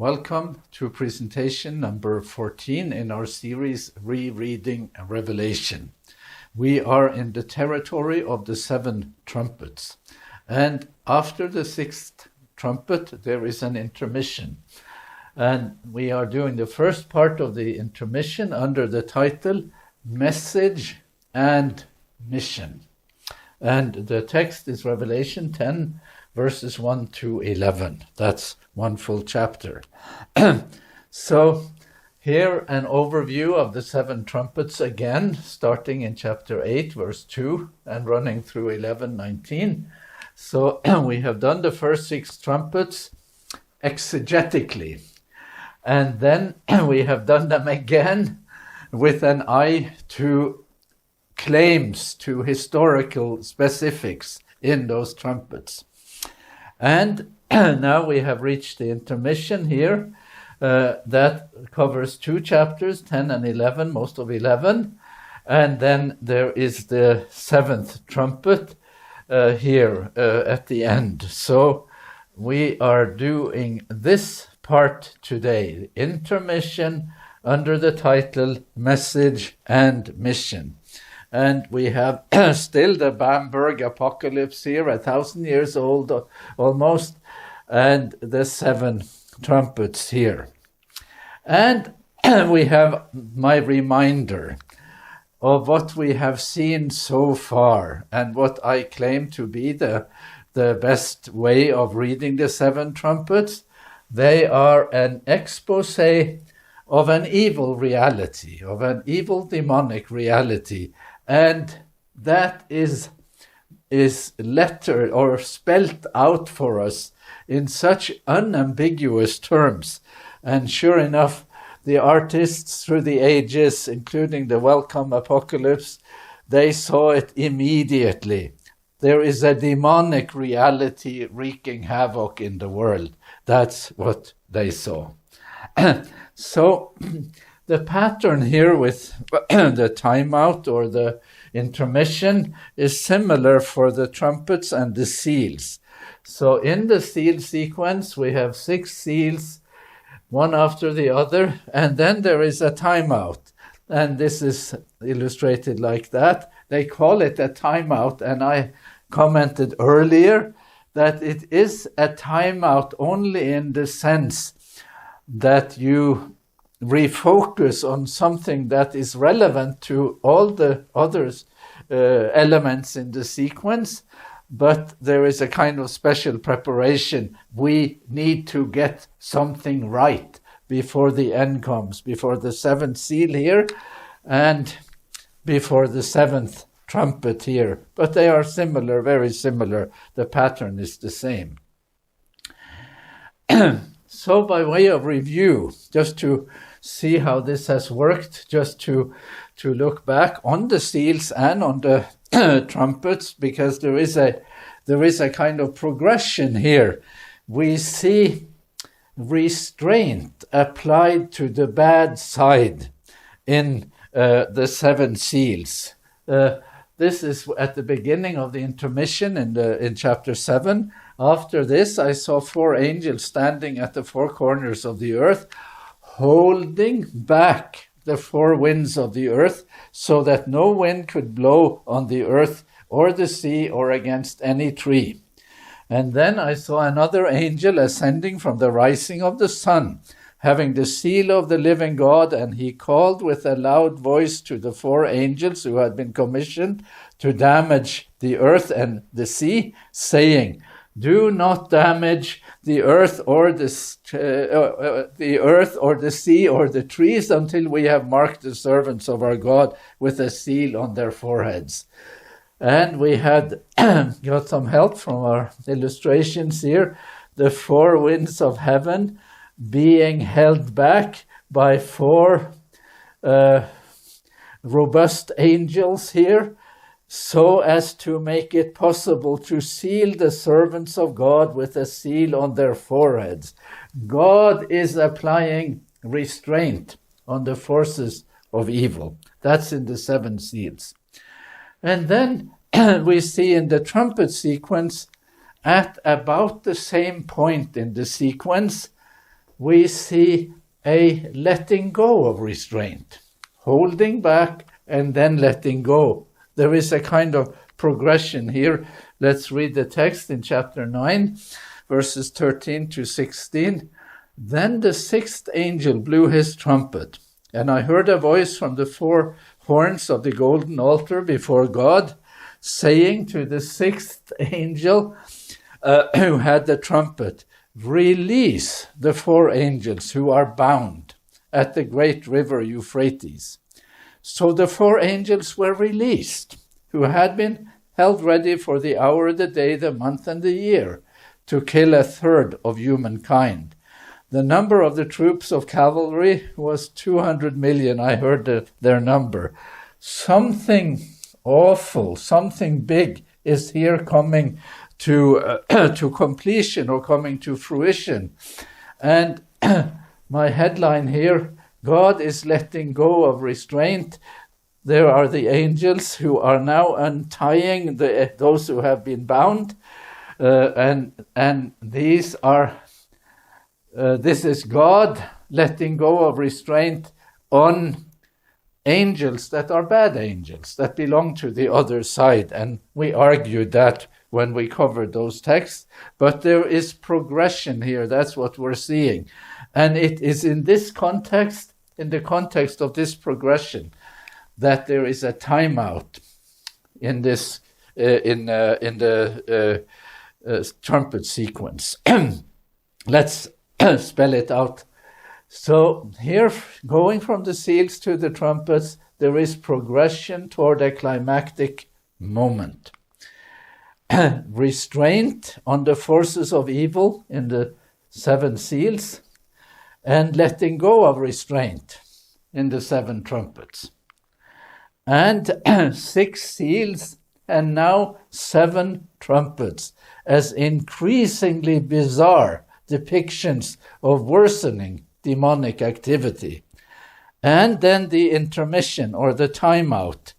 Welcome to presentation number 14 in our series Rereading Revelation. We are in the territory of the 7 trumpets. And after the 6th trumpet, there is an intermission. And we are doing the first part of the intermission under the title Message and Mission. And the text is Revelation 10, verses 1 to 11. That's one full chapter. So here an overview of the 7 trumpets again, starting in chapter 8, verse 2, and running through 11:19. So we have done the first 6 trumpets exegetically. And then we have done them again with an eye to claims, to historical specifics in those trumpets. And now we have reached the intermission here that covers 2 chapters, 10 and 11, most of 11. And then there is the 7th trumpet here at the end. So we are doing this part today, intermission, under the title Message and Mission. And we have still the Bamberg apocalypse here, 1,000 years old almost, and the 7 trumpets here. And we have my reminder of what we have seen so far and what I claim to be the best way of reading the 7 trumpets. They are an expose of an evil reality, of an evil demonic reality. And that is lettered or spelt out for us in such unambiguous terms. And sure enough, the artists through the ages, including the Welcome Apocalypse, they saw it immediately. There is a demonic reality wreaking havoc in the world. That's what they saw. So the pattern here with the timeout or the intermission is similar for the trumpets and the seals. So in the seal sequence, we have 6 seals, one after the other, and then there is a timeout. And this is illustrated like that. They call it a timeout, and I commented earlier that it is a timeout only in the sense that you refocus on something that is relevant to all the other elements in the sequence, but there is a kind of special preparation. We need to get something right before the end comes, before the 7th seal here and before the 7th trumpet here. But they are similar, very similar. The pattern is the same. So by way of review, just to see how this has worked, just to look back on the seals and on the trumpets, because there is a kind of progression here. We see restraint applied to the bad side in the 7 seals. This is at the beginning of the intermission in chapter 7. After this, I saw 4 angels standing at the 4 corners of the earth, holding back the 4 winds of the earth, so that no wind could blow on the earth or the sea or against any tree. And then I saw another angel ascending from the rising of the sun, having the seal of the living God, and he called with a loud voice to the 4 angels who had been commissioned to damage the earth and the sea, saying, "Do not damage the earth or the sea or the trees until we have marked the servants of our God with a seal on their foreheads." And we had got some help from our illustrations here. The 4 winds of heaven being held back by 4 robust angels here, so as to make it possible to seal the servants of God with a seal on their foreheads. God is applying restraint on the forces of evil. That's in the 7 seals. And then we see in the trumpet sequence, at about the same point in the sequence, we see a letting go of restraint, holding back and then letting go. There is a kind of progression here. Let's read the text in chapter 9, verses 13 to 16. Then the sixth angel blew his trumpet, and I heard a voice from the four horns of the golden altar before God, saying to the sixth angel who had the trumpet, release the four angels who are bound at the great river Euphrates. So the four angels were released, who had been held ready for the hour, the day, the month, and the year, to kill a third of humankind. The number of the troops of cavalry was 200 million. I heard their number. Something awful, something big is here coming to completion or coming to fruition. And my headline here, God is letting go of restraint. There are the angels who are now untying those who have been bound. And these are, this is God letting go of restraint on angels that are bad angels, that belong to the other side. And we argued that when we covered those texts. But there is progression here. That's what we're seeing. And it is in this context, in the context of this progression, that there is a timeout in this, in the trumpet sequence. Let's spell it out. So here, going from the seals to the trumpets, there is progression toward a climactic moment. Restraint on the forces of evil in the seven seals, and letting go of restraint in the seven trumpets. And 6 seals, and now 7 trumpets, as increasingly bizarre depictions of worsening demonic activity. And then the intermission, or the timeout,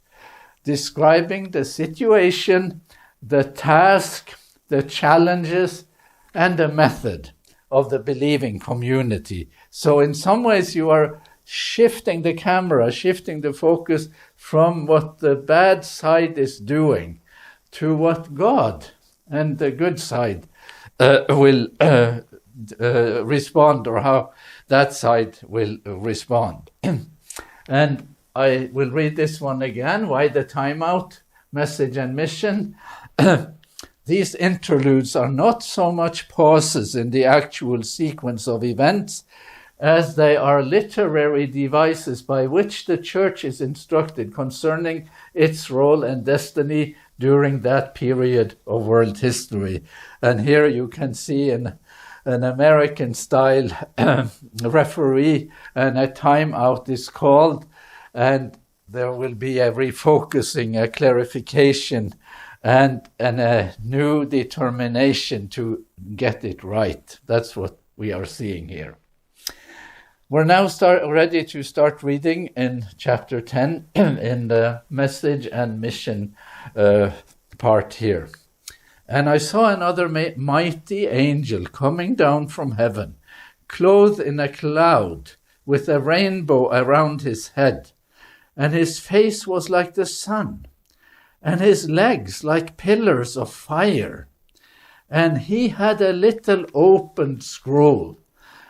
describing the situation, the task, the challenges, and the method of the believing community. So in some ways you are shifting the camera, shifting the focus from what the bad side is doing to what God and the good side will respond, or how that side will respond. And I will read this one again. Why the timeout? Message and mission. These interludes are not so much pauses in the actual sequence of events as they are literary devices by which the church is instructed concerning its role and destiny during that period of world history. And here you can see an American-style referee, and a timeout is called, and there will be a refocusing, a clarification, and a new determination to get it right. That's what we are seeing here. We're now ready to start reading in chapter 10 in the message and mission part here. And I saw another mighty angel coming down from heaven, clothed in a cloud, with a rainbow around his head. And his face was like the sun, and his legs like pillars of fire. And he had a little open scroll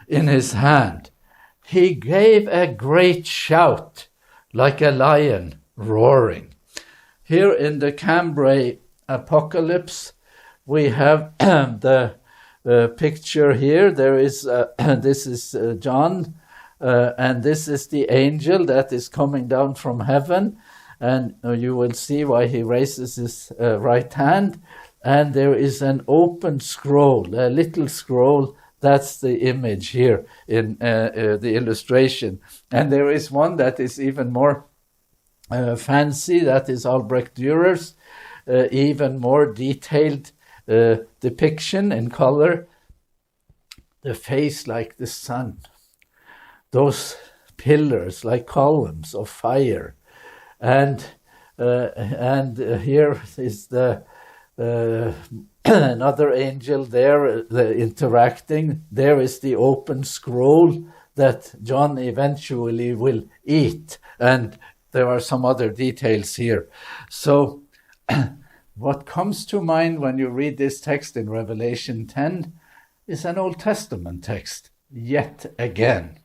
in his hand. He gave a great shout, like a lion roaring. Here in the Cambrai Apocalypse, we have the picture here. There is this is John, and this is the angel that is coming down from heaven. And you will see why he raises his right hand. And there is an open scroll, a little scroll. That's the image here in the illustration. And there is one that is even more fancy. That is Albrecht Dürer's even more detailed depiction in color. The face like the sun. Those pillars like columns of fire. And here is the another angel there interacting. There is the open scroll that John eventually will eat. And there are some other details here. So what comes to mind when you read this text in Revelation 10 is an Old Testament text, yet again.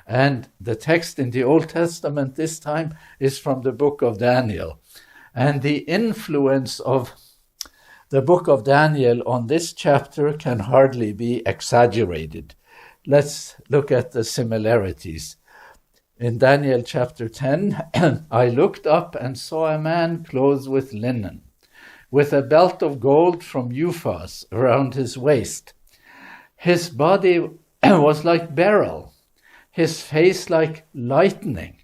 And the text in the Old Testament this time is from the book of Daniel. And the influence of the book of Daniel on this chapter can hardly be exaggerated. Let's look at the similarities. In Daniel chapter 10, I looked up and saw a man clothed with linen, with a belt of gold from Uphaz around his waist. His body was like beryl, his face like lightning,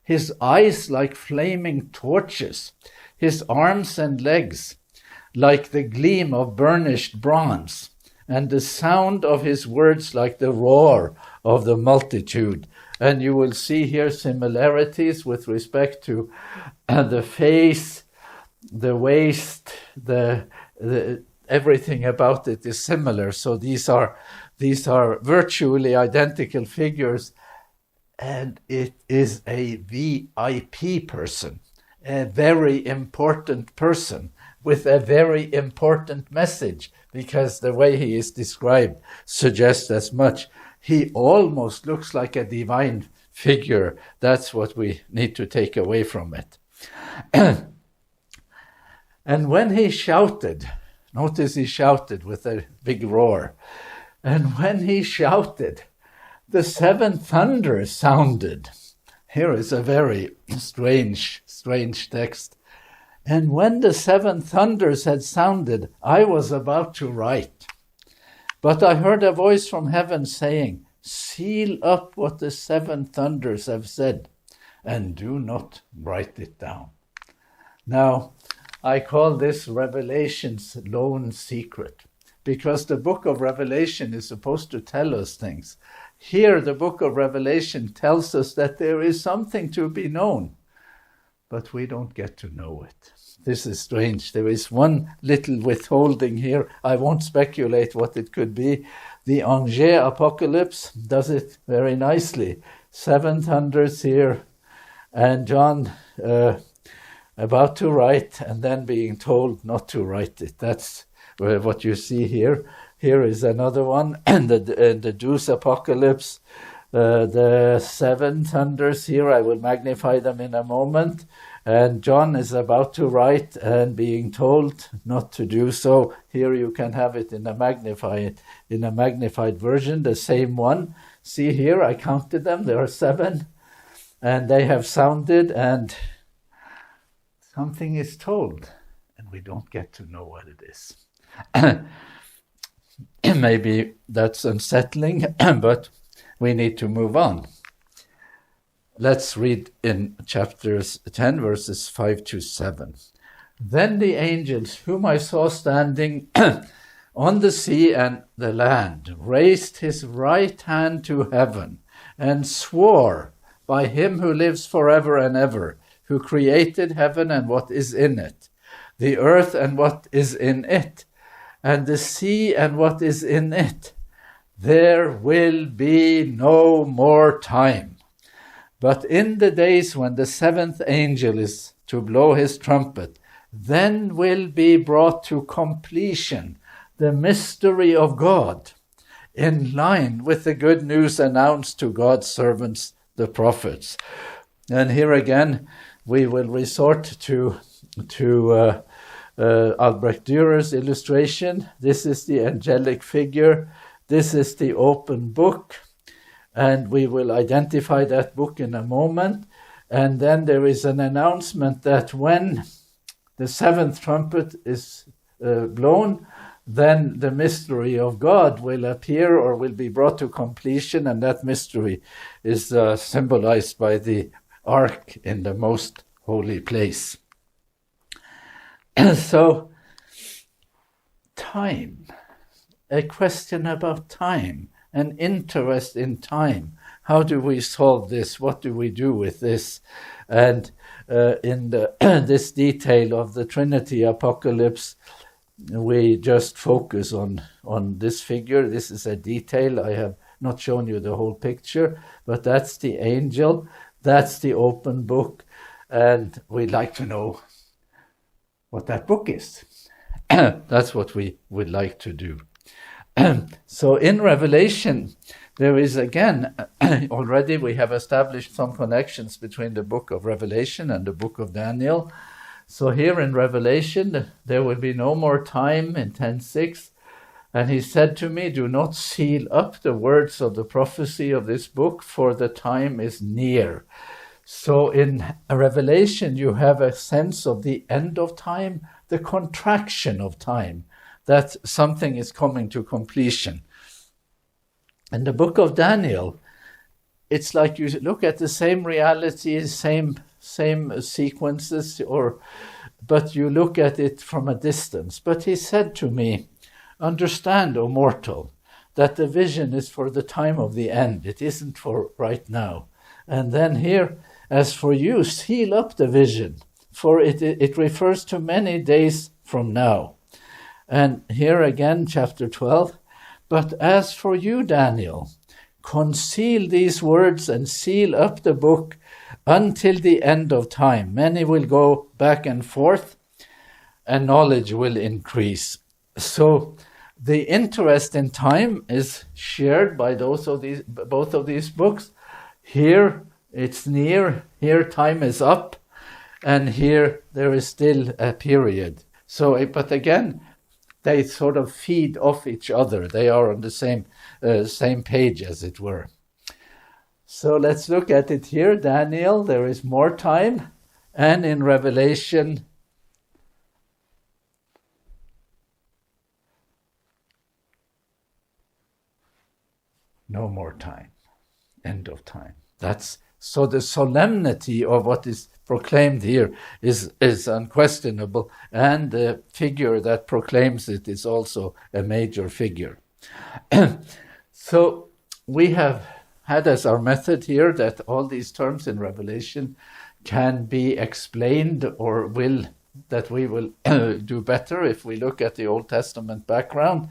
his eyes like flaming torches, his arms and legs like the gleam of burnished bronze, and the sound of his words like the roar of the multitude. And you will see here similarities with respect to the face, the waist, the everything about it is similar. So these are virtually identical figures, and it is a VIP person, a very important person with a very important message, because the way he is described suggests as much. He almost looks like a divine figure. That's what we need to take away from it. And when he shouted, notice he shouted with a big roar. And when he shouted, the seven thunders sounded. Here is a very strange text. And when the seven thunders had sounded, I was about to write. But I heard a voice from heaven saying, seal up what the seven thunders have said, and do not write it down. Now, I call this Revelation's lone secret, because the book of Revelation is supposed to tell us things. Here, the book of Revelation tells us that there is something to be known, but we don't get to know it. This is strange. There is one little withholding here. I won't speculate what it could be. The Angers Apocalypse does it very nicely. Seven thunders here, and John about to write, and then being told not to write it. That's what you see here. Here is another one, and the Deuce Apocalypse, the seven thunders here. I will magnify them in a moment. And John is about to write and being told not to do so. Here you can have it in a magnified version, the same one. See here, I counted them. There are seven, and they have sounded, and something is told, and we don't get to know what it is. Maybe that's unsettling, but we need to move on. Let's read in chapters 10, verses 5 to 7. Then the angels whom I saw standing on the sea and the land raised his right hand to heaven and swore by him who lives forever and ever, who created heaven and what is in it, the earth and what is in it, and the sea and what is in it. There will be no more time. But in the days when the seventh angel is to blow his trumpet, then will be brought to completion the mystery of God, in line with the good news announced to God's servants, the prophets. And here again, we will resort to Albrecht Dürer's illustration. This is the angelic figure. This is the open book. And we will identify that book in a moment. And then there is an announcement that when the seventh trumpet is blown, then the mystery of God will appear or will be brought to completion. And that mystery is symbolized by the ark in the most holy place. So, time, a question about time. An interest in time. How do we solve this? What do we do with this? And in this detail of the Trinity Apocalypse, we just focus on this figure. This is a detail. I have not shown you the whole picture, but that's the angel, that's the open book, and we'd like to know what that book is. That's what we would like to do. So in Revelation, there is again, already we have established some connections between the book of Revelation and the book of Daniel. So here in Revelation, there will be no more time in 10:6. And he said to me, do not seal up the words of the prophecy of this book, for the time is near. So in Revelation, you have a sense of the end of time, the contraction of time, that something is coming to completion. In the book of Daniel, it's like you look at the same reality, same sequences, but you look at it from a distance. But he said to me, understand, O mortal, that the vision is for the time of the end. It isn't for right now. And then here, as for you, seal up the vision, for it refers to many days from now. And here again, chapter 12, but as for you, Daniel, conceal these words and seal up the book until the end of time. Many will go back and forth, and knowledge will increase. So the interest in time is shared by both of these books. Here it's near, here time is up, and here there is still a period. So, but again, they sort of feed off each other. They are on the same page, as it were. So let's look at it here. Daniel, there is more time, and in Revelation, no more time, end of time. So the solemnity of what is proclaimed here is unquestionable, and the figure that proclaims it is also a major figure. So we have had as our method here that all these terms in Revelation can be explained, or that we will do better if we look at the Old Testament background.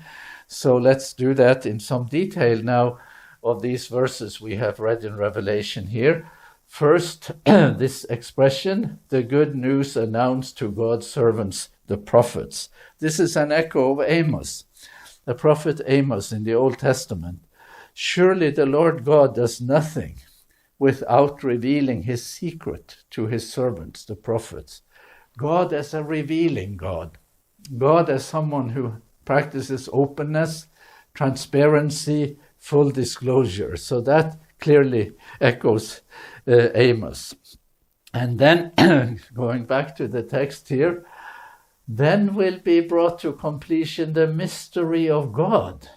So let's do that in some detail now of these verses we have read in Revelation here. First, this expression, the good news announced to God's servants, the prophets. This is an echo of Amos, the prophet Amos in the Old Testament. Surely the Lord God does nothing without revealing his secret to his servants, the prophets. God as a revealing God. God as someone who practices openness, transparency, full disclosure. So that clearly echoes Amos. And then, going back to the text here, then will be brought to completion the mystery of God,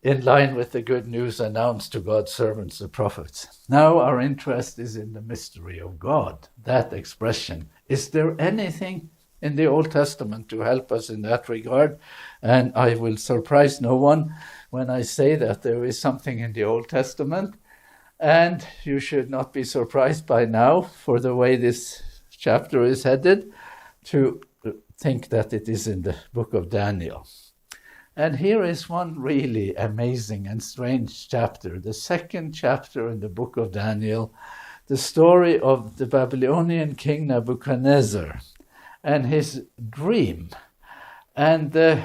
in line with the good news announced to God's servants, the prophets. Now our interest is in the mystery of God, that expression. Is there anything in the Old Testament to help us in that regard? And I will surprise no one when I say that there is something in the Old Testament, and you should not be surprised by now, for the way this chapter is headed, to think that it is in the book of Daniel. And here is one really amazing and strange chapter, the second chapter in the book of Daniel, the story of the Babylonian king Nebuchadnezzar and his dream, and the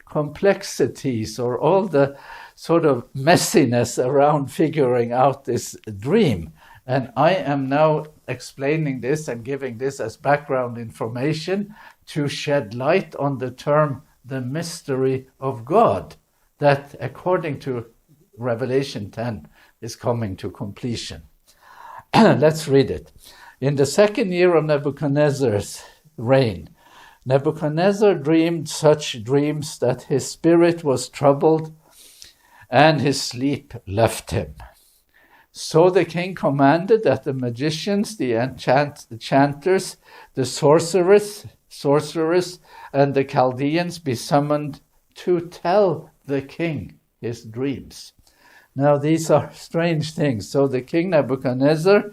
complexities, or all the sort of messiness around figuring out this dream. And I am now explaining this and giving this as background information to shed light on the term the mystery of God, that according to Revelation 10 is coming to completion. Let's read it. In the second year of Nebuchadnezzar's reign, Nebuchadnezzar dreamed such dreams that his spirit was troubled and his sleep left him. So the king commanded that the magicians, the enchanters, the sorcerers, and the Chaldeans be summoned to tell the king his dreams. Now these are strange things. So the king Nebuchadnezzar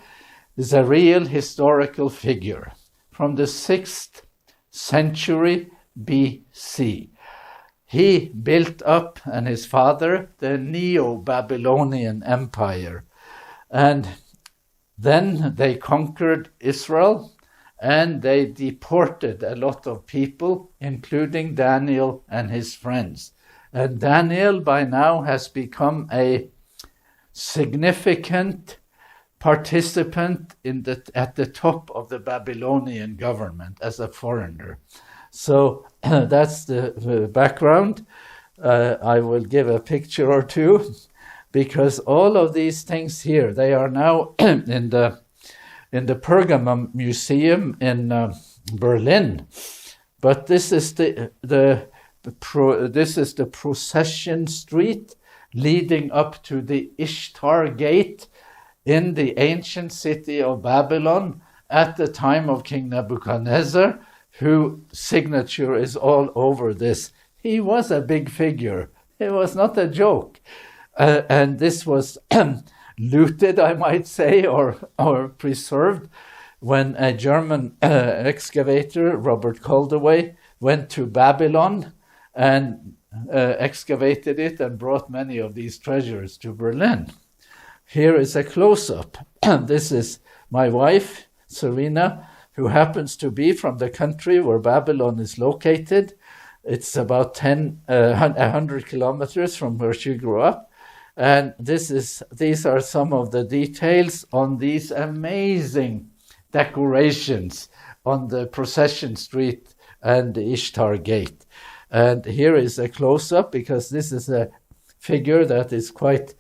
is a real historical figure from the 6th century BC. He built up, and his father, the Neo-Babylonian Empire. And then they conquered Israel, and they deported a lot of people, including Daniel and his friends. And Daniel by now has become a significant participant at the top of the Babylonian government as a foreigner. So that's the background. I will give a picture or two, because all of these things here, they are now in the Pergamum Museum in Berlin. But this is the procession street leading up to the Ishtar Gate in the ancient city of Babylon at the time of King Nebuchadnezzar, whose signature is all over this. He was a big figure. It was not a joke. And this was looted, I might say, or preserved when a German excavator, Robert Caldaway, went to Babylon and excavated it and brought many of these treasures to Berlin. Here is a close-up. This is my wife, Serena, who happens to be from the country where Babylon is located. It's about 100 kilometers from where she grew up. And these are some of the details on these amazing decorations on the procession street and the Ishtar Gate. And here is a close-up, because this is a figure that is quite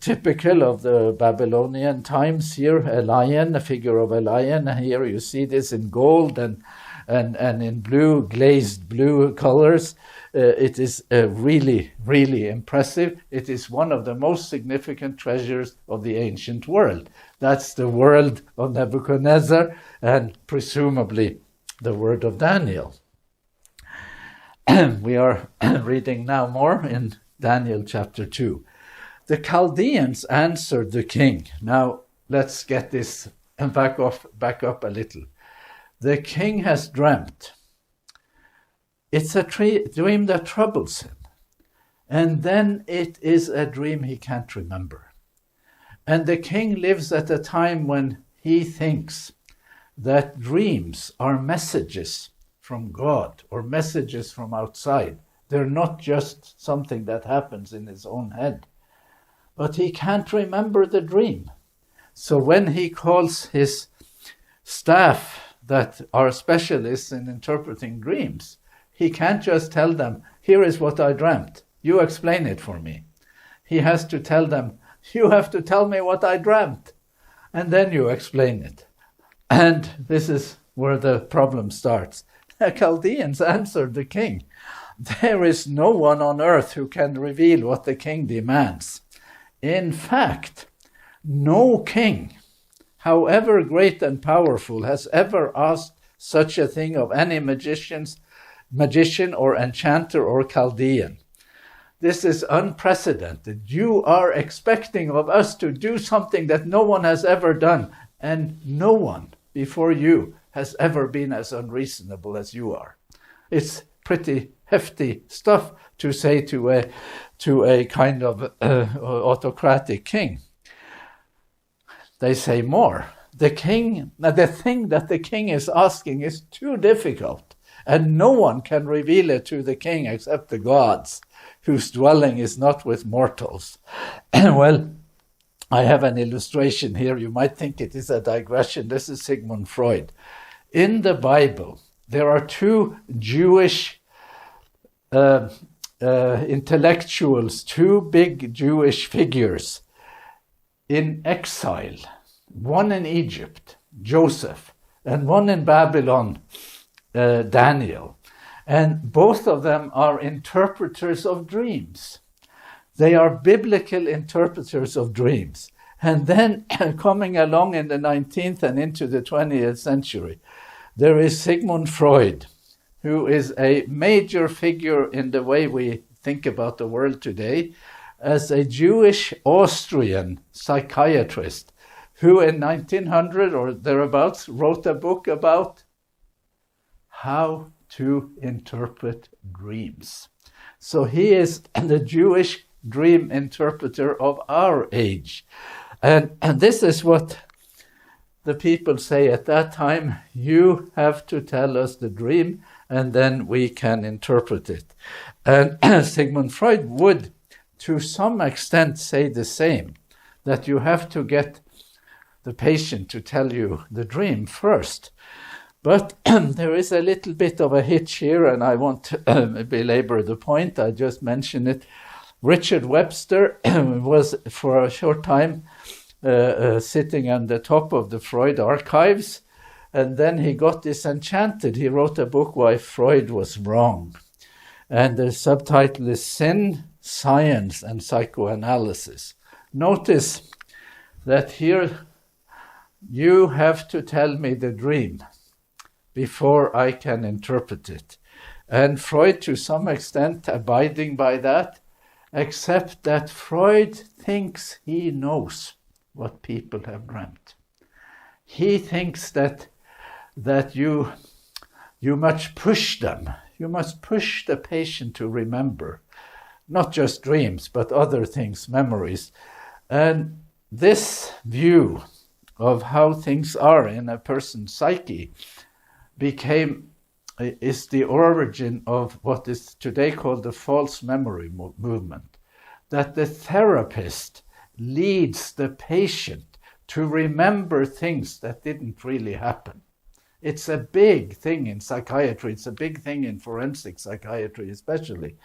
typical of the Babylonian times. Here, a figure of a lion. Here you see this in gold and in blue, glazed blue colors. It is really, really impressive. It is one of the most significant treasures of the ancient world. That's the world of Nebuchadnezzar and presumably the word of Daniel. We are reading now more in Daniel chapter 2. The Chaldeans answered the king. Now, let's get this back up a little. The king has dreamt. It's a dream that troubles him. And then it is a dream he can't remember. And the king lives at a time when he thinks that dreams are messages from God or messages from outside. They're not just something that happens in his own head. But he can't remember the dream. So when he calls his staff that are specialists in interpreting dreams, he can't just tell them, here is what I dreamt. You explain it for me. He has to tell them, you have to tell me what I dreamt. And then you explain it. And this is where the problem starts. The Chaldeans answered the king, there is no one on earth who can reveal what the king demands. In fact, no king, however great and powerful, has ever asked such a thing of any magician or enchanter or Chaldean. This is unprecedented. You are expecting of us to do something that no one has ever done, and no one before you has ever been as unreasonable as you are. It's pretty hefty stuff to say to a kind of autocratic king. They say more. The thing that the king is asking is too difficult, and no one can reveal it to the king except the gods, whose dwelling is not with mortals. Well, I have an illustration here. You might think it is a digression. This is Sigmund Freud. In the Bible, there are two Jewish intellectuals, two big Jewish figures in exile, one in Egypt, Joseph, and one in Babylon, Daniel. And both of them are interpreters of dreams. They are biblical interpreters of dreams. And then coming along in the 19th and into the 20th century, there is Sigmund Freud, who is a major figure in the way we think about the world today, as a Jewish Austrian psychiatrist who in 1900 or thereabouts wrote a book about how to interpret dreams. So he is the Jewish dream interpreter of our age. And this is what the people say at that time: you have to tell us the dream and then we can interpret it. And Sigmund Freud would, to some extent, say the same, that you have to get the patient to tell you the dream first. But there is a little bit of a hitch here, and I won't belabor the point, I just mention it. Richard Webster was for a short time sitting on the top of the Freud archives, and then he got disenchanted. He wrote a book, Why Freud Was Wrong. And the subtitle is Sin, Science, and Psychoanalysis. Notice that here you have to tell me the dream before I can interpret it. And Freud, to some extent, abiding by that, except that Freud thinks he knows what people have dreamt. He thinks that you must push them. You must push the patient to remember, not just dreams, but other things, memories. And this view of how things are in a person's psyche is the origin of what is today called the false memory movement, that the therapist leads the patient to remember things that didn't really happen. It's a big thing in psychiatry. It's a big thing in forensic psychiatry especially.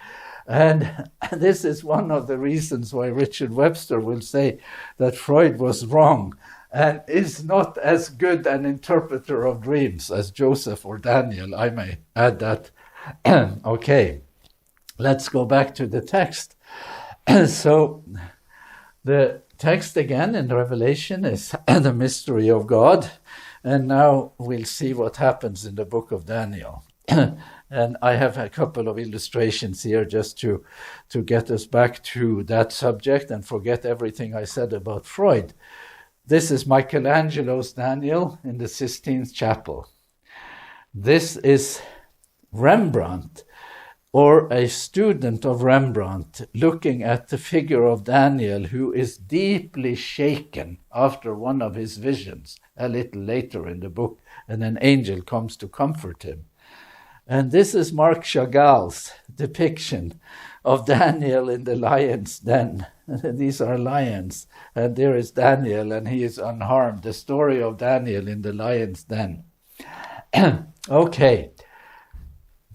And this is one of the reasons why Richard Webster will say that Freud was wrong and is not as good an interpreter of dreams as Joseph or Daniel. I may add that. Okay, let's go back to the text. So the text again in Revelation is the mystery of God. And now we'll see what happens in the book of Daniel. And I have a couple of illustrations here just to get us back to that subject and forget everything I said about Freud. This is Michelangelo's Daniel in the Sistine Chapel. This is Rembrandt, or a student of Rembrandt, looking at the figure of Daniel, who is deeply shaken after one of his visions a little later in the book, and an angel comes to comfort him. And this is Marc Chagall's depiction of Daniel in the lion's den. These are lions, and there is Daniel, and he is unharmed. The story of Daniel in the lion's den. Okay.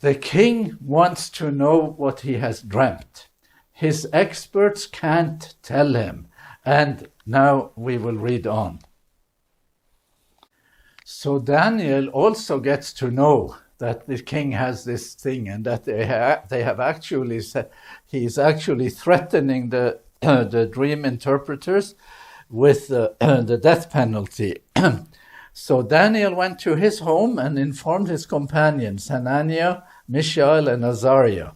The king wants to know what he has dreamt. His experts can't tell him. And now we will read on. So Daniel also gets to know that the king has this thing, and that they have actually said he is actually threatening the dream interpreters with the death penalty. So Daniel went to his home and informed his companions, Hananiah, Mishael, and Azariah,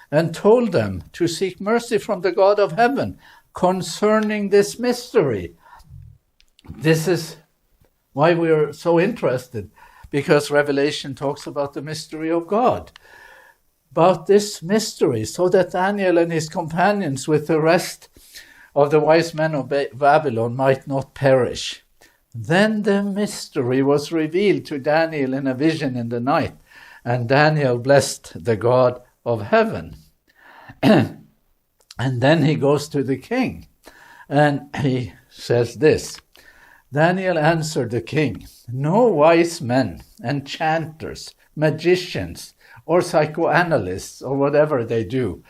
and told them to seek mercy from the God of heaven concerning this mystery. This is why we are so interested, because Revelation talks about the mystery of God. About this mystery, so that Daniel and his companions with the rest of the wise men of Babylon might not perish. Then the mystery was revealed to Daniel in a vision in the night, and Daniel blessed the God of heaven. And then he goes to the king, and he says this. Daniel answered the king, no wise men, enchanters, magicians, or psychoanalysts, or whatever they do,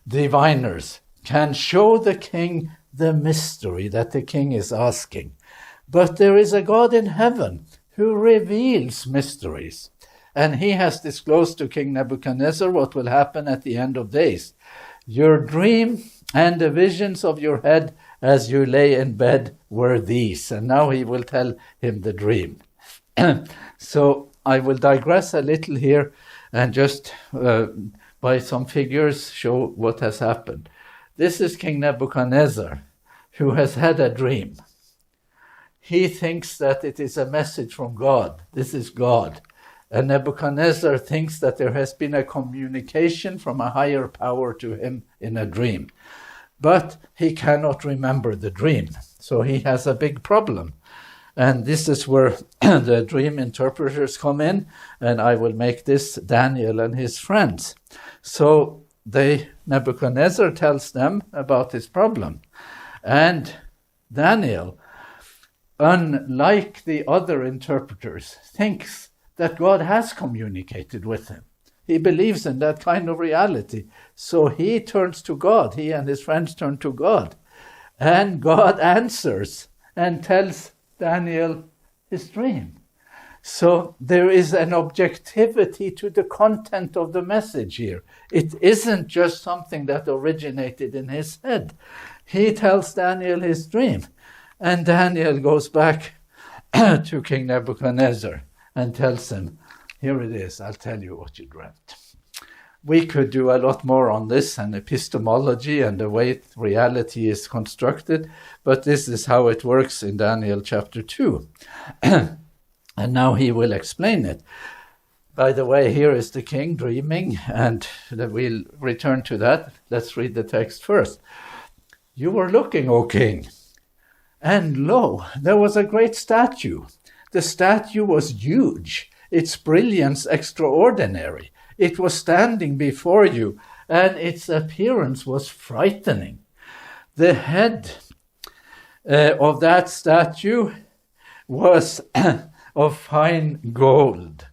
diviners, can show the king the mystery that the king is asking. But there is a God in heaven who reveals mysteries. And he has disclosed to King Nebuchadnezzar what will happen at the end of days. Your dream and the visions of your head as you lay in bed were these. And now he will tell him the dream. So I will digress a little here and just by some figures show what has happened. This is King Nebuchadnezzar, who has had a dream. He thinks that it is a message from God. This is God. And Nebuchadnezzar thinks that there has been a communication from a higher power to him in a dream. But he cannot remember the dream. So he has a big problem. And this is where the dream interpreters come in, and I will make this Daniel and his friends. So Nebuchadnezzar tells them about his problem. And Daniel, unlike the other interpreters, thinks that God has communicated with him. He believes in that kind of reality. So he turns to God. He and his friends turn to God. And God answers and tells Daniel his dream. So there is an objectivity to the content of the message here. It isn't just something that originated in his head. He tells Daniel his dream. And Daniel goes back to King Nebuchadnezzar and tells him, here it is, I'll tell you what you dreamt. We could do a lot more on this and epistemology and the way reality is constructed, but this is how it works in Daniel chapter 2. And now he will explain it. By the way, here is the king dreaming, and we'll return to that. Let's read the text first. You were looking, O king, and lo, there was a great statue. The statue was huge, its brilliance extraordinary. It was standing before you, and its appearance was frightening. The head of that statue was of fine gold.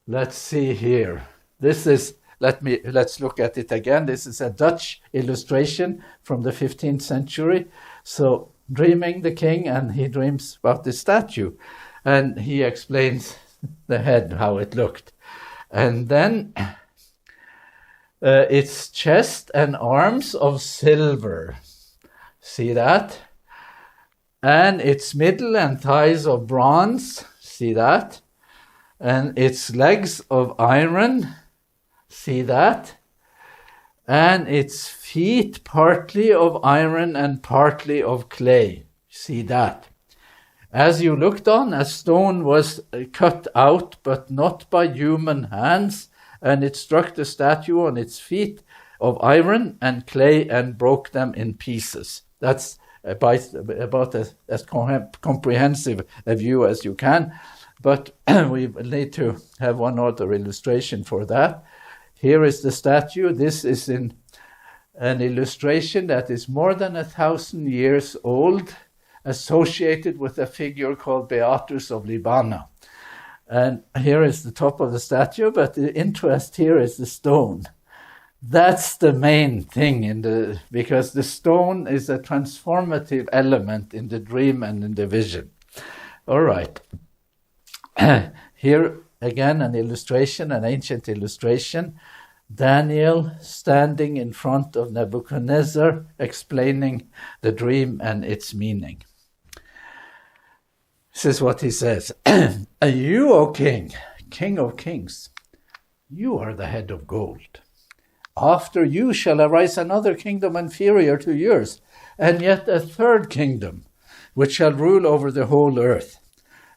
Let's see here. Let's look at it again. This is a Dutch illustration from the 15th century. So, dreaming the king, and he dreams about the statue, and he explains the head, how it looked. And then its chest and arms of silver. See that? And its middle and thighs of bronze. See that? And its legs of iron. See that? And its feet partly of iron and partly of clay. See that? As you looked on, a stone was cut out, but not by human hands, and it struck the statue on its feet of iron and clay and broke them in pieces. That's about as comprehensive a view as you can, but we need to have one other illustration for that. Here is the statue. This is in an illustration that is more than 1,000 years old, associated with a figure called Beatus of Libana. And here is the top of the statue, but the interest here is the stone. That's the main thing because the stone is a transformative element in the dream and in the vision. All right. Here again an illustration, an ancient illustration. Daniel standing in front of Nebuchadnezzar, explaining the dream and its meaning. This is what he says. You, O king, king of kings, you are the head of gold. After you shall arise another kingdom inferior to yours, and yet a third kingdom, which shall rule over the whole earth.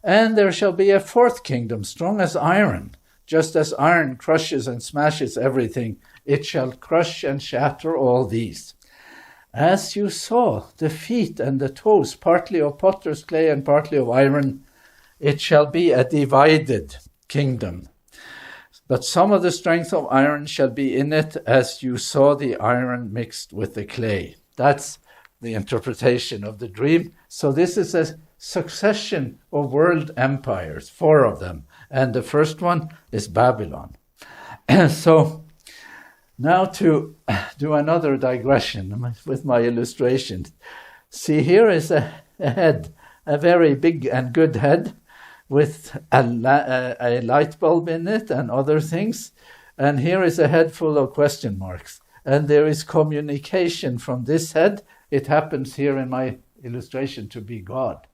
And there shall be a fourth kingdom, strong as iron. Just as iron crushes and smashes everything, it shall crush and shatter all these. As you saw the feet and the toes, partly of potter's clay and partly of iron, it shall be a divided kingdom. But some of the strength of iron shall be in it, as you saw the iron mixed with the clay. That's the interpretation of the dream. So this is a succession of world empires, 4 of them. And the first one is Babylon. So now to do another digression with my illustration. See, here is a head, a very big and good head, with a light bulb in it and other things. And here is a head full of question marks. And there is communication from this head. It happens here in my illustration to be God.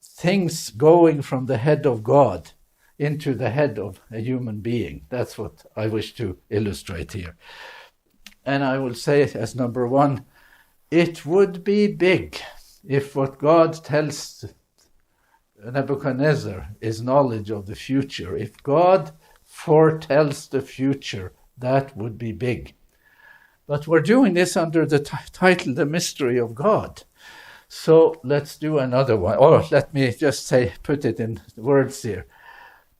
Things going from the head of God into the head of a human being. That's what I wish to illustrate here. And I will say as number 1, it would be big if what God tells Nebuchadnezzar is knowledge of the future. If God foretells the future, that would be big. But we're doing this under the title, The Mystery of God. So let's do another one. Or let me just put it in words here.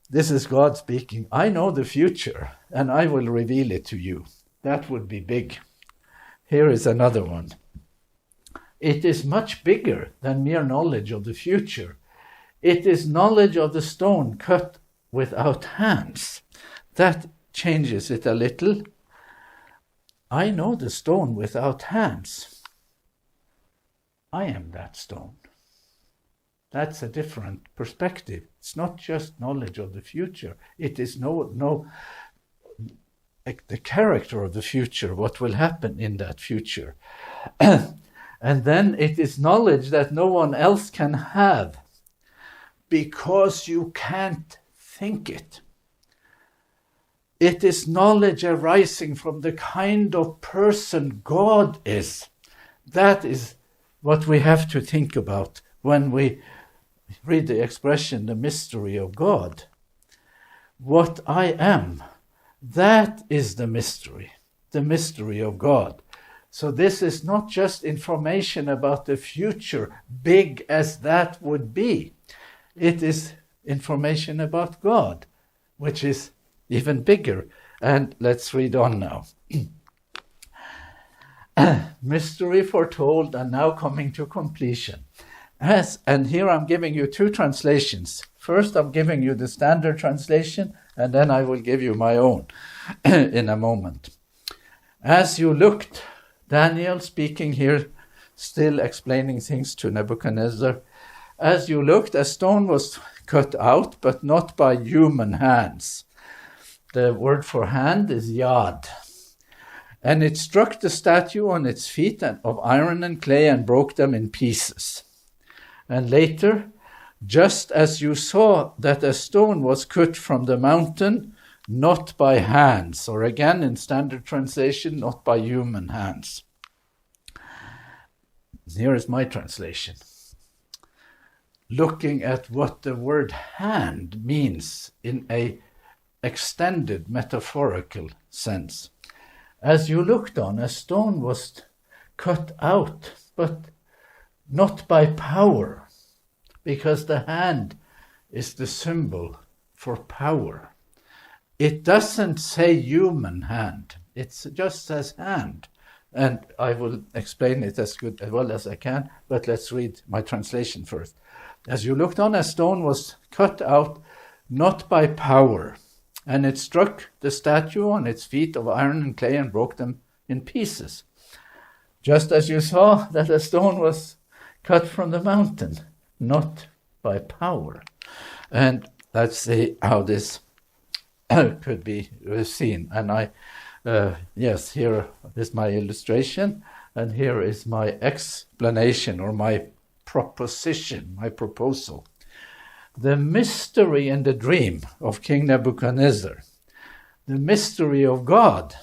This is God speaking. I know the future, and I will reveal it to you. That would be big. Here is another one. It is much bigger than mere knowledge of the future. It is knowledge of the stone cut without hands. That changes it a little. I know the stone without hands. I am that stone. That's a different perspective. It's not just knowledge of the future. It is the character of the future, what will happen in that future. And then it is knowledge that no one else can have because you can't think it. It is knowledge arising from the kind of person God is. That is what we have to think about when we read the expression, the mystery of God. What I am, that is the mystery of God. So this is not just information about the future, big as that would be. It is information about God, which is even bigger. And let's read on now. Mystery foretold and now coming to completion. And here I'm giving you two translations. First, I'm giving you the standard translation, and then I will give you my own in a moment. As you looked, Daniel speaking here, still explaining things to Nebuchadnezzar. As you looked, a stone was cut out, but not by human hands. The word for hand is yad. And it struck the statue on its feet of iron and clay and broke them in pieces. And later, just as you saw that a stone was cut from the mountain, not by hands, or again in standard translation, not by human hands. Here is my translation. Looking at what the word hand means in a extended metaphorical sense. As you looked on, a stone was cut out, but not by power, because the hand is the symbol for power. It doesn't say human hand, it just says hand. And I will explain it as well as I can, but let's read my translation first. As you looked on, a stone was cut out, not by power, and it struck the statue on its feet of iron and clay and broke them in pieces. Just as you saw that a stone was cut from the mountain, not by power. And let's see how this could be seen. And yes, here is my illustration, and here is my explanation or my proposition, my proposal. The mystery in the dream of King Nebuchadnezzar, the mystery of God,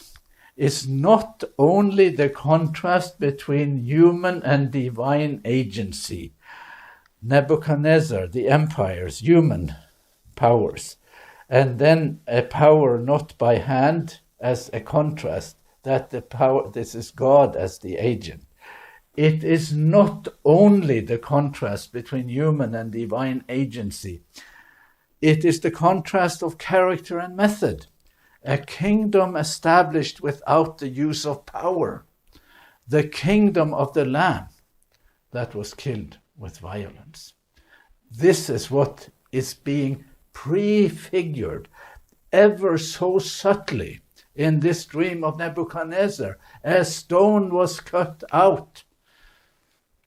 is not only the contrast between human and divine agency. Nebuchadnezzar, the empire's human powers, and then a power not by hand as a contrast, that the power, this is God as the agent. It is not only the contrast between human and divine agency. It is the contrast of character and method. A kingdom established without the use of power. The kingdom of the Lamb that was killed with violence. This is what is being prefigured ever so subtly in this dream of Nebuchadnezzar. A stone was cut out.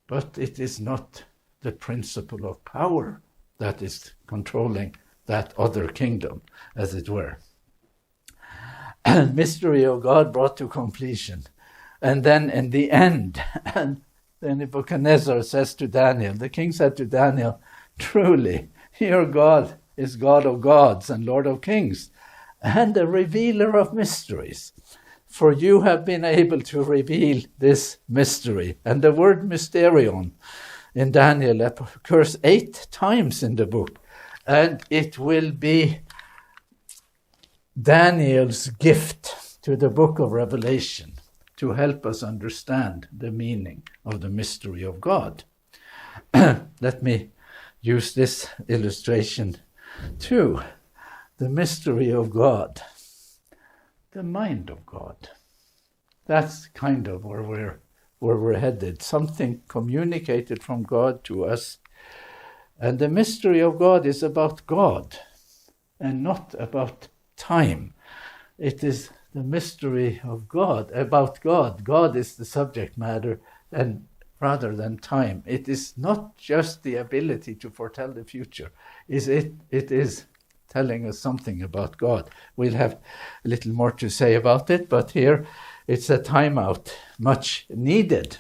But it is not the principle of power that is controlling that other kingdom, as it were. Mystery of God brought to completion. And then in the end, and then Nebuchadnezzar says to Daniel, the king said to Daniel, truly, your God is God of gods and Lord of kings, and a revealer of mysteries. For you have been able to reveal this mystery. And the word mysterion in Daniel occurs 8 times in the book. And it will be Daniel's gift to the book of Revelation to help us understand the meaning of the mystery of God. Let me use this illustration too. The mystery of God, the mind of God. That's kind of where we're headed. Something communicated from God to us. And the mystery of God is about God and not about time. It is the mystery of God, about God. God is the subject matter, and rather than time. It is not just the ability to foretell the future. It is telling us something about God. We'll have a little more to say about it, but here it's a timeout, much needed,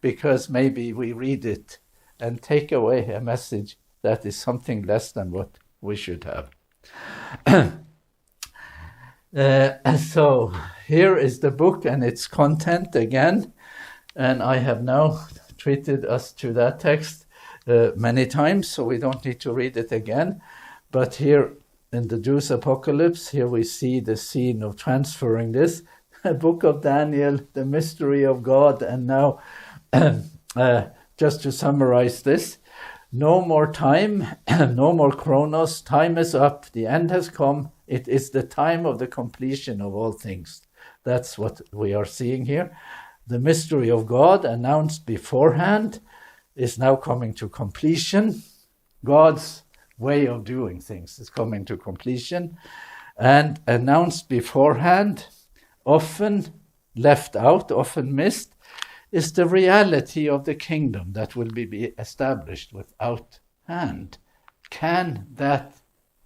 because maybe we read it and take away a message that is something less than what we should have. So here is the book and its content again, and I have now treated us to that text many times, so we don't need to read it again. But here in the Jews' apocalypse, here we see the scene of transferring this. A book of Daniel, the mystery of God, and now just to summarize this, no more time, no more chronos, time is up, the end has come, it is the time of the completion of all things. That's what we are seeing here. The mystery of God, announced beforehand, is now coming to completion. God's way of doing things is coming to completion, and announced beforehand, often left out, often missed, is the reality of the kingdom that will be established without hand. Can that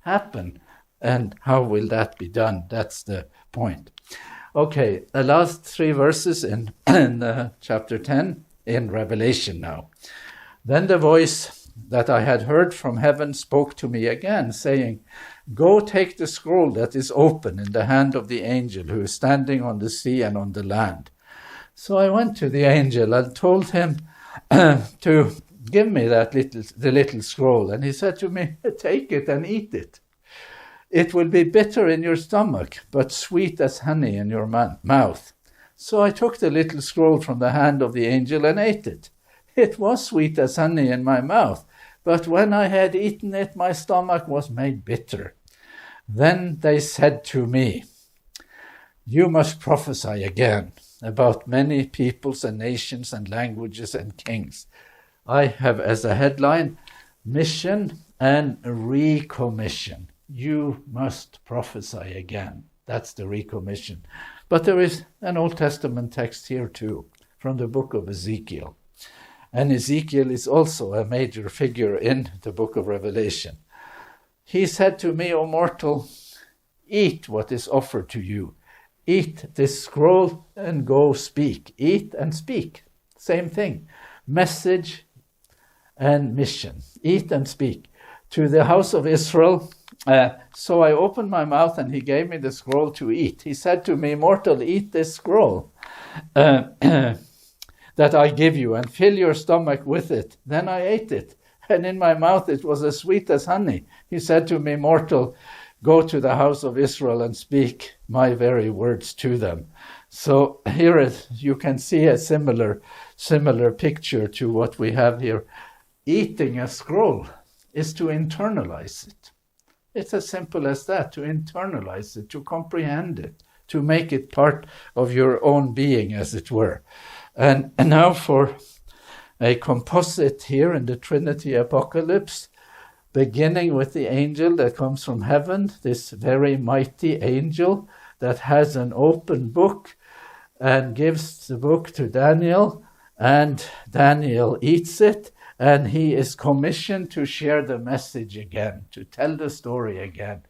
happen? And how will that be done? That's the point. Okay, the last 3 verses in chapter 10 in Revelation now. Then the voice that I had heard from heaven spoke to me again, saying, "Go take the scroll that is open in the hand of the angel who is standing on the sea and on the land." So I went to the angel and told him to give me the little scroll. And he said to me, "Take it and eat it. It will be bitter in your stomach, but sweet as honey in your mouth." So I took the little scroll from the hand of the angel and ate it. It was sweet as honey in my mouth, but when I had eaten it, my stomach was made bitter. Then they said to me, "You must prophesy again about many peoples and nations and languages and kings." I have as a headline, mission and recommission. You must prophesy again. That's the recommission. But there is an Old Testament text here too, from the book of Ezekiel. And Ezekiel is also a major figure in the book of Revelation. He said to me, "O mortal, eat what is offered to you. Eat this scroll and go speak." Eat and speak, same thing. Message and mission. Eat and speak. To the house of Israel. So I opened my mouth and he gave me the scroll to eat. He said to me, "Mortal, eat this scroll that I give you and fill your stomach with it." Then I ate it, and in my mouth it was as sweet as honey. He said to me, "Mortal, go to the house of Israel and speak my very words to them." So here you can see a similar picture to what we have here. Eating a scroll is to internalize it. It's as simple as that, to internalize it, to comprehend it, to make it part of your own being, as it were. And now for a composite here in the Trinity Apocalypse, beginning with the angel that comes from heaven, this very mighty angel that has an open book and gives the book to Daniel, and Daniel eats it, and he is commissioned to share the message again, to tell the story again.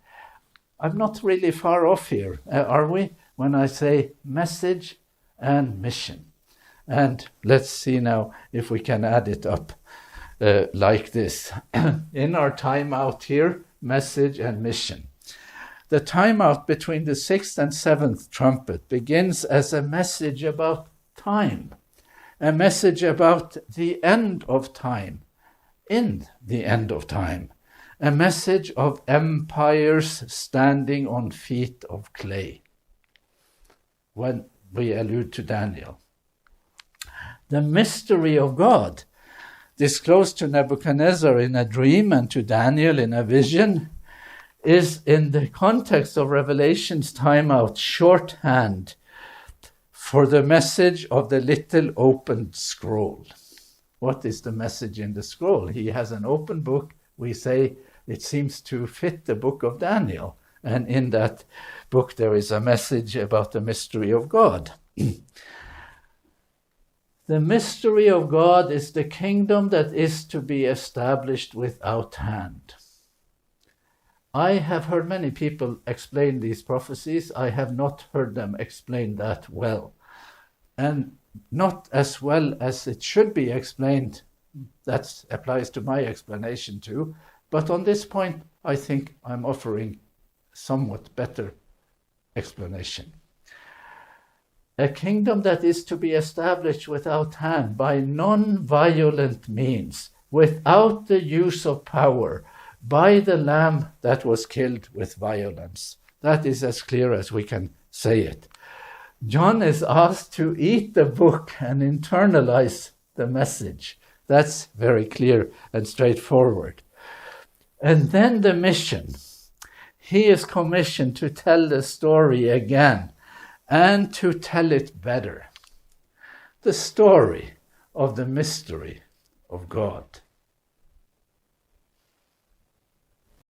I'm not really far off here, are we, when I say message and mission? And let's see now if we can add it up like this. In our timeout here, message and mission. The timeout between the 6th and 7th trumpet begins as a message about time. a message about the end of time, in the end of time, a message of empires standing on feet of clay, when we allude to Daniel. The mystery of God, disclosed to Nebuchadnezzar in a dream and to Daniel in a vision, is in the context of Revelation's Timeout shorthand for the message of the little opened scroll. What is the message in the scroll? He has an open book. We say it seems to fit the book of Daniel. And in that book there is a message about the mystery of God. The mystery of God is the kingdom that is to be established without hand. I have heard many people explain these prophecies. I have not heard them explain that well. And not as well as it should be explained. That applies to my explanation too. But on this point, I think I'm offering somewhat better explanation. A kingdom that is to be established without hand, by non-violent means, without the use of power, by the Lamb that was killed with violence. That is as clear as we can say it. John is asked to eat the book and internalize the message. That's very clear and straightforward. And then the mission. He is commissioned to tell the story again and to tell it better. The story of the mystery of God.